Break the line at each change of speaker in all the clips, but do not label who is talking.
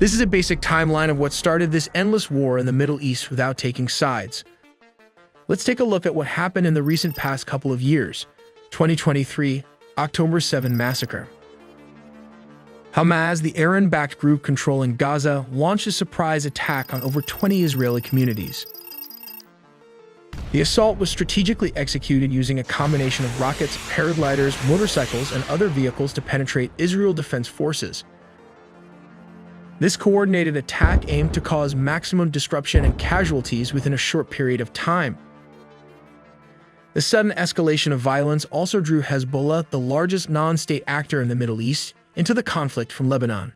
This is a basic timeline of what started this endless war in the Middle East without taking sides. Let's take a look at what happened in the recent past couple of years. 2023, October 7 massacre. Hamas, the Iran-backed group controlling Gaza, launched a surprise attack on over 20 Israeli communities. The assault was strategically executed using a combination of rockets, paragliders, motorcycles, and other vehicles to penetrate Israel Defense Forces. This coordinated attack aimed to cause maximum disruption and casualties within a short period of time. The sudden escalation of violence also drew Hezbollah, the largest non-state actor in the Middle East, into the conflict from Lebanon.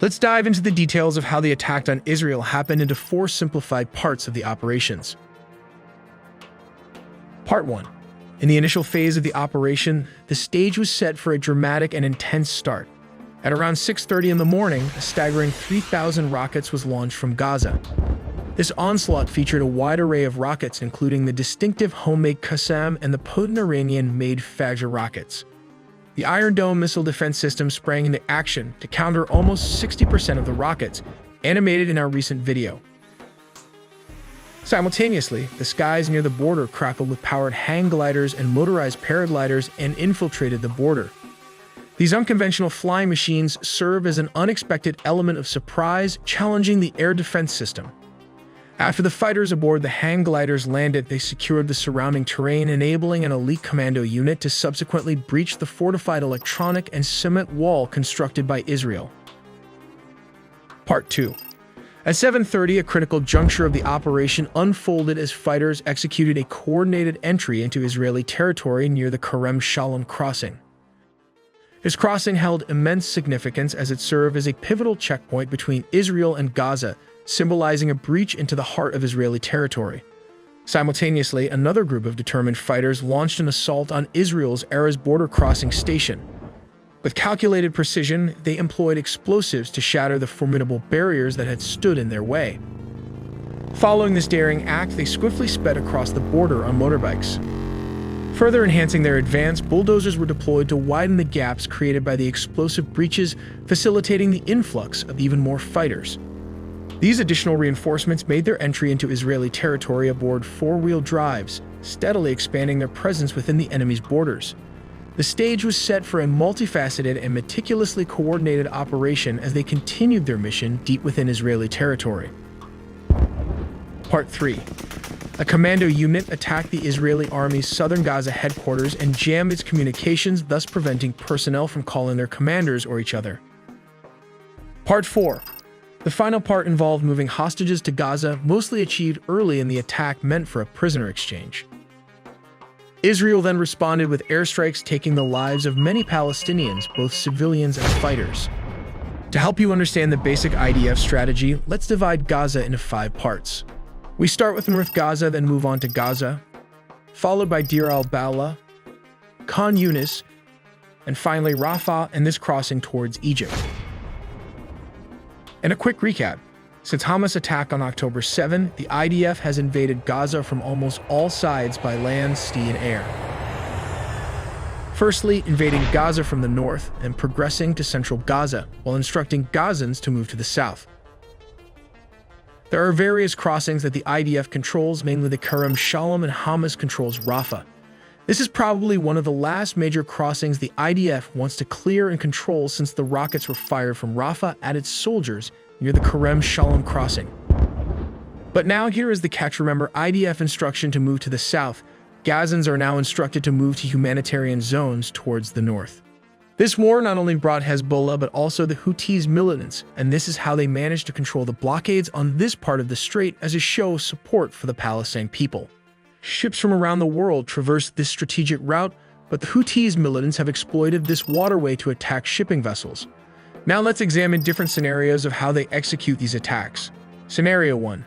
Let's dive into the details of how the attack on Israel happened into 4 simplified parts of the operations. Part 1. In the initial phase of the operation, the stage was set for a dramatic and intense start. At around 6:30 in the morning, a staggering 3,000 rockets was launched from Gaza. This onslaught featured a wide array of rockets, including the distinctive homemade Qassam and the potent Iranian-made Fajr rockets. The Iron Dome missile defense system sprang into action to counter almost 60% of the rockets, animated in our recent video. Simultaneously, the skies near the border crackled with powered hang gliders and motorized paragliders and infiltrated the border. These unconventional flying machines serve as an unexpected element of surprise, challenging the air defense system. After the fighters aboard the hang gliders landed, they secured the surrounding terrain, enabling an elite commando unit to subsequently breach the fortified electronic and cement wall constructed by Israel. Part 2. At 7:30, a critical juncture of the operation unfolded as fighters executed a coordinated entry into Israeli territory near the Kerem Shalom crossing. This crossing held immense significance as it served as a pivotal checkpoint between Israel and Gaza, symbolizing a breach into the heart of Israeli territory. Simultaneously, another group of determined fighters launched an assault on Israel's Erez border crossing station. With calculated precision, they employed explosives to shatter the formidable barriers that had stood in their way. Following this daring act, they swiftly sped across the border on motorbikes. Further enhancing their advance, bulldozers were deployed to widen the gaps created by the explosive breaches, facilitating the influx of even more fighters. These additional reinforcements made their entry into Israeli territory aboard 4-wheel drives, steadily expanding their presence within the enemy's borders. The stage was set for a multifaceted and meticulously coordinated operation as they continued their mission deep within Israeli territory. Part 3. A commando unit attacked the Israeli Army's southern Gaza headquarters and jammed its communications, thus preventing personnel from calling their commanders or each other. Part 4. The final part involved moving hostages to Gaza, mostly achieved early in the attack meant for a prisoner exchange. Israel then responded with airstrikes, taking the lives of many Palestinians, both civilians and fighters. To help you understand the basic IDF strategy, let's divide Gaza into 5 parts. We start with North Gaza, then move on to Gaza, followed by Deir al-Balah, Khan Yunis, and finally Rafah and this crossing towards Egypt. And a quick recap. Since Hamas' attack on October 7, the IDF has invaded Gaza from almost all sides by land, sea, and air. Firstly, invading Gaza from the north and progressing to central Gaza, while instructing Gazans to move to the south. There are various crossings that the IDF controls, mainly the Kerem Shalom, and Hamas controls Rafah. This is probably one of the last major crossings the IDF wants to clear and control, since the rockets were fired from Rafah at its soldiers near the Kerem Shalom crossing. But now here is the catch. Remember, IDF instruction to move to the south. Gazans are now instructed to move to humanitarian zones towards the north. This war not only brought Hezbollah but also the Houthis militants, and this is how they managed to control the blockades on this part of the strait as a show of support for the Palestinian people. Ships from around the world traverse this strategic route, but the Houthis militants have exploited this waterway to attack shipping vessels. Now let's examine different scenarios of how they execute these attacks. Scenario 1.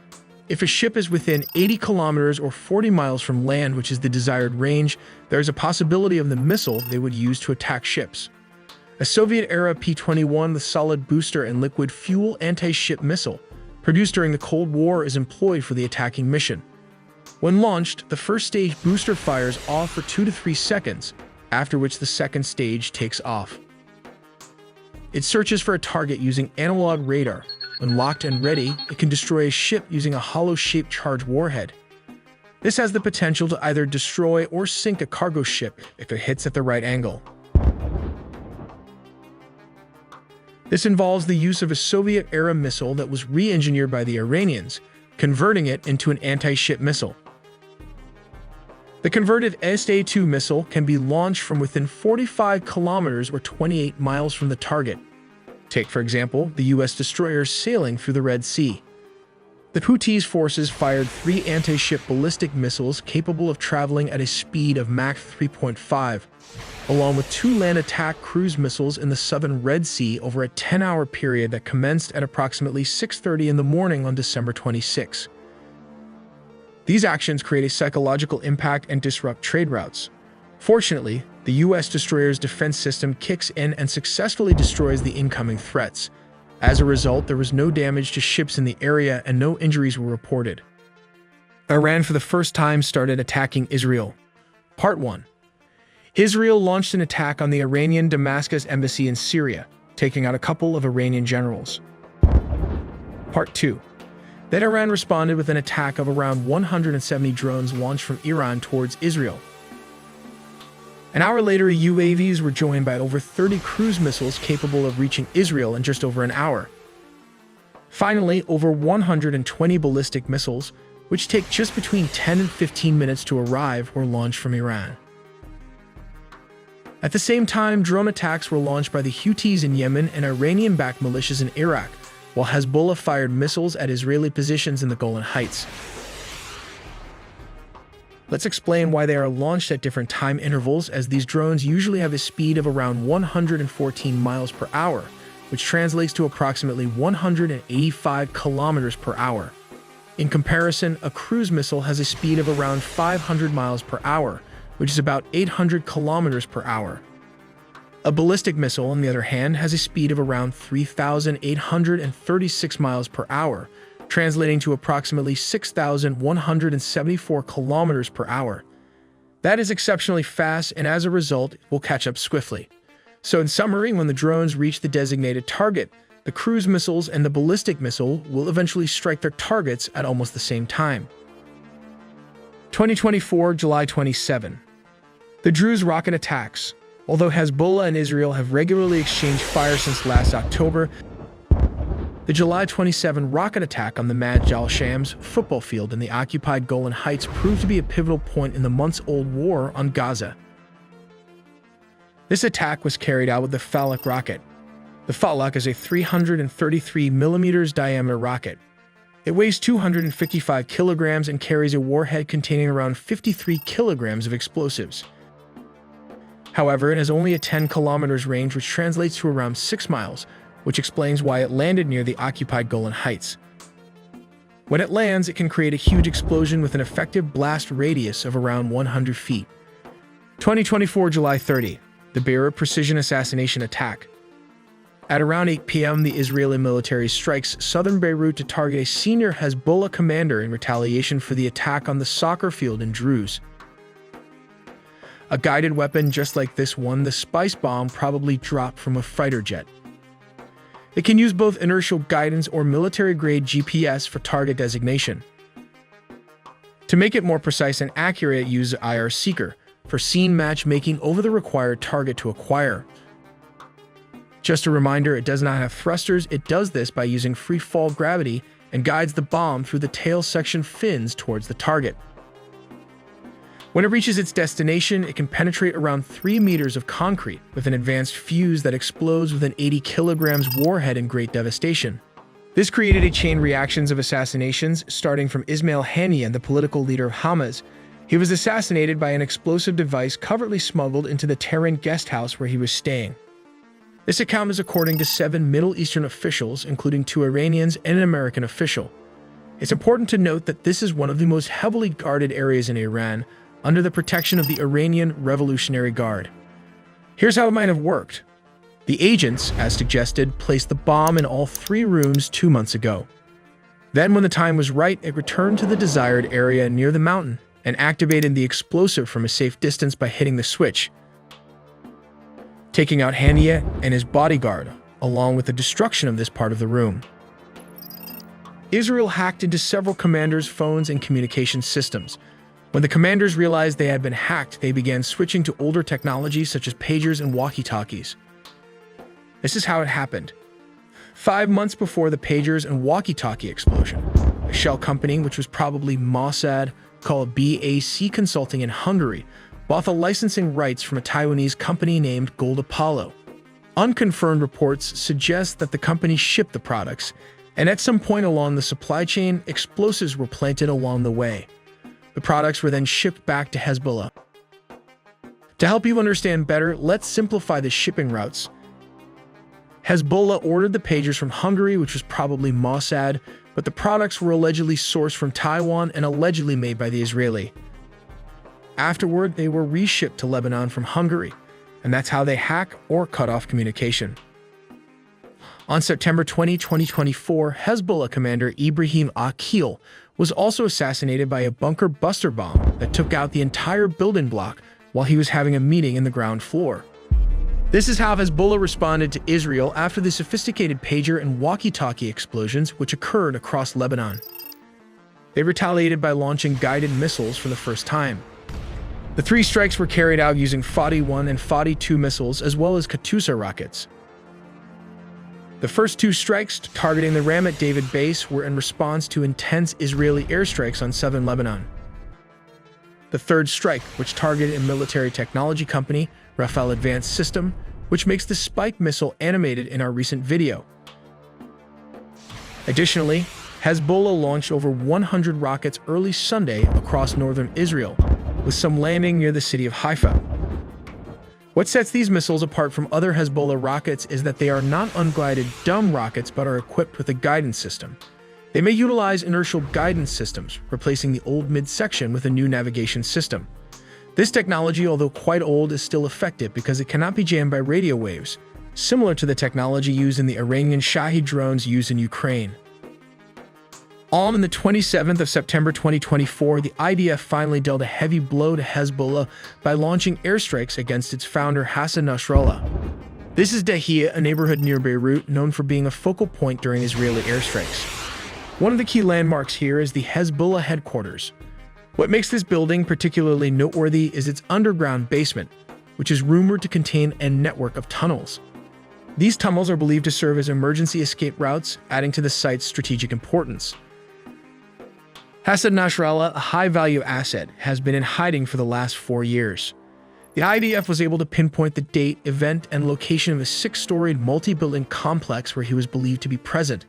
If a ship is within 80 kilometers or 40 miles from land, which is the desired range, there is a possibility of the missile they would use to attack ships. A Soviet-era P-21 with solid booster and liquid fuel anti-ship missile, produced during the Cold War, is employed for the attacking mission. When launched, the first stage booster fires off for 2 to 3 seconds, after which the second stage takes off. It searches for a target using analog radar. When locked and ready, it can destroy a ship using a hollow-shaped charge warhead. This has the potential to either destroy or sink a cargo ship if it hits at the right angle. This involves the use of a Soviet-era missile that was re-engineered by the Iranians, converting it into an anti-ship missile. The converted SA-2 missile can be launched from within 45 kilometers or 28 miles from the target. Take, for example, the U.S. destroyers sailing through the Red Sea. The Houthis' forces fired 3 anti-ship ballistic missiles capable of traveling at a speed of Mach 3.5, along with 2 land attack cruise missiles in the southern Red Sea over a 10-hour period that commenced at approximately 6:30 in the morning on December 26. These actions create a psychological impact and disrupt trade routes. Fortunately, the U.S. destroyer's defense system kicks in and successfully destroys the incoming threats. As a result, there was no damage to ships in the area and no injuries were reported. Iran for the first time started attacking Israel. Part 1. Israel launched an attack on the Iranian Damascus embassy in Syria, taking out a couple of Iranian generals. Part 2. Then Iran responded with an attack of around 170 drones launched from Iran towards Israel. An hour later, UAVs were joined by over 30 cruise missiles capable of reaching Israel in just over an hour. Finally, over 120 ballistic missiles, which take just between 10 and 15 minutes to arrive, were launched from Iran. At the same time, drone attacks were launched by the Houthis in Yemen and Iranian-backed militias in Iraq, while Hezbollah fired missiles at Israeli positions in the Golan Heights. Let's explain why they are launched at different time intervals, as these drones usually have a speed of around 114 miles per hour, which translates to approximately 185 kilometers per hour. In comparison, a cruise missile has a speed of around 500 miles per hour, which is about 800 kilometers per hour. A ballistic missile, on the other hand, has a speed of around 3,836 miles per hour, translating to approximately 6,174 kilometers per hour. That is exceptionally fast, and as a result, will catch up swiftly. So in summary, when the drones reach the designated target, the cruise missiles and the ballistic missile will eventually strike their targets at almost the same time. 2024, July 27. The Druze rocket attacks. Although Hezbollah and Israel have regularly exchanged fire since last October, the July 27 rocket attack on the Majd al-Shams football field in the occupied Golan Heights proved to be a pivotal point in the months-old war on Gaza. This attack was carried out with the Falak rocket. The Falak is a 333mm diameter rocket. It weighs 255 kilograms and carries a warhead containing around 53 kilograms of explosives. However, it has only a 10 kilometers range, which translates to around 6 miles, which explains why it landed near the occupied Golan Heights. When it lands, it can create a huge explosion with an effective blast radius of around 100 feet. 2024, July 30. The Beirut precision assassination attack. At around 8 p.m., the Israeli military strikes southern Beirut to target a senior Hezbollah commander in retaliation for the attack on the soccer field in Druze. A guided weapon just like this one, the Spice Bomb, probably dropped from a fighter jet. It can use both inertial guidance or military-grade GPS for target designation. To make it more precise and accurate, it uses IR Seeker for scene matchmaking over the required target to acquire. Just a reminder, it does not have thrusters. It does this by using free-fall gravity and guides the bomb through the tail section fins towards the target. When it reaches its destination, it can penetrate around 3 meters of concrete with an advanced fuse that explodes with an 80 kilograms warhead in great devastation. This created a chain reactions of assassinations, starting from Ismail Haniyeh, the political leader of Hamas. He was assassinated by an explosive device covertly smuggled into the Tehran guest house where he was staying. This account is according to 7 Middle Eastern officials, including 2 Iranians and an American official. It's important to note that this is one of the most heavily guarded areas in Iran, under the protection of the Iranian Revolutionary Guard. Here's how it might have worked. The agents, as suggested, placed the bomb in all 3 rooms 2 months ago. Then, when the time was right, it returned to the desired area near the mountain and activated the explosive from a safe distance by hitting the switch, taking out Haniyeh and his bodyguard, along with the destruction of this part of the room. Israel hacked into several commanders' phones and communication systems. When the commanders realized they had been hacked, they began switching to older technology such as pagers and walkie-talkies. This is how it happened. 5 months before the pagers and walkie-talkie explosion, a shell company, which was probably Mossad, called BAC Consulting in Hungary, bought the licensing rights from a Taiwanese company named Gold Apollo. Unconfirmed reports suggest that the company shipped the products, and at some point along the supply chain, explosives were planted along the way. The products were then shipped back to Hezbollah. To help you understand better, let's simplify the shipping routes. Hezbollah ordered the pagers from Hungary, which was probably Mossad, but the products were allegedly sourced from Taiwan and allegedly made by the Israeli. Afterward, they were reshipped to Lebanon from Hungary, and that's how they hack or cut off communication. On September 20, 2024, Hezbollah commander Ibrahim Akil was also assassinated by a bunker buster bomb that took out the entire building block while he was having a meeting in the ground floor. This is how Hezbollah responded to Israel after the sophisticated pager and walkie-talkie explosions which occurred across Lebanon. They retaliated by launching guided missiles for the first time. The 3 strikes were carried out using Fadi-1 and Fadi-2 missiles as well as Katyusha rockets. The first 2 strikes, targeting the Ramat David base, were in response to intense Israeli airstrikes on southern Lebanon. The third strike, which targeted a military technology company, Rafael Advanced System, which makes the Spike missile animated in our recent video. Additionally, Hezbollah launched over 100 rockets early Sunday across northern Israel, with some landing near the city of Haifa. What sets these missiles apart from other Hezbollah rockets is that they are not unguided dumb rockets but are equipped with a guidance system. They may utilize inertial guidance systems, replacing the old midsection with a new navigation system. This technology, although quite old, is still effective because it cannot be jammed by radio waves, similar to the technology used in the Iranian Shahed drones used in Ukraine. On the 27th of September 2024, the IDF finally dealt a heavy blow to Hezbollah by launching airstrikes against its founder Hassan Nasrallah. This is Dahiyya, a neighborhood near Beirut known for being a focal point during Israeli airstrikes. One of the key landmarks here is the Hezbollah headquarters. What makes this building particularly noteworthy is its underground basement, which is rumored to contain a network of tunnels. These tunnels are believed to serve as emergency escape routes, adding to the site's strategic importance. Hassan Nasrallah, a high-value asset, has been in hiding for the last 4 years. The IDF was able to pinpoint the date, event, and location of a 6-storied multi-building complex where he was believed to be present.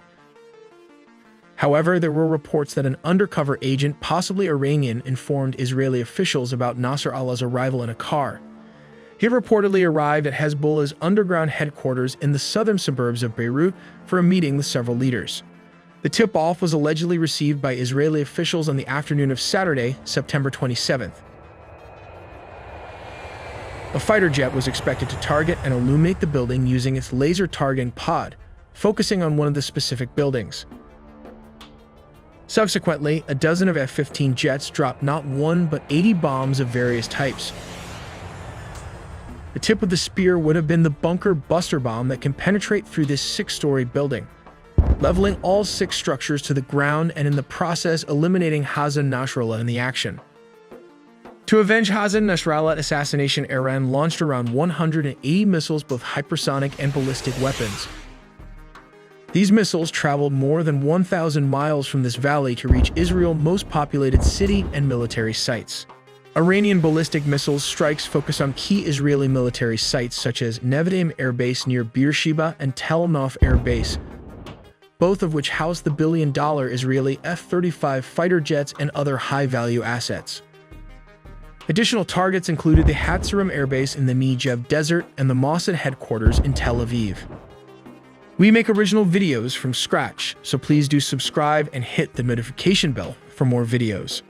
However, there were reports that an undercover agent, possibly Iranian, informed Israeli officials about Nasrallah's arrival in a car. He reportedly arrived at Hezbollah's underground headquarters in the southern suburbs of Beirut for a meeting with several leaders. The tip-off was allegedly received by Israeli officials on the afternoon of Saturday, September 27th. A fighter jet was expected to target and illuminate the building using its laser targeting pod, focusing on one of the specific buildings. Subsequently, a dozen of F-15 jets dropped not 1 but 80 bombs of various types. The tip of the spear would have been the bunker buster bomb that can penetrate through this 6-story building, leveling all 6 structures to the ground and in the process eliminating Hassan Nasrallah in the action. To avenge Hassan Nasrallah assassination, Iran launched around 180 missiles, both hypersonic and ballistic weapons. These missiles traveled more than 1,000 miles from this valley to reach Israel's most populated city and military sites. Iranian ballistic missiles strikes focused on key Israeli military sites such as Nevatim Airbase near Beersheba and Tel Nof Airbase, both of which house the billion-dollar Israeli F-35 fighter jets and other high-value assets. Additional targets included the Hatzerim Airbase in the Negev Desert and the Mossad headquarters in Tel Aviv. We make original videos from scratch, so please do subscribe and hit the notification bell for more videos.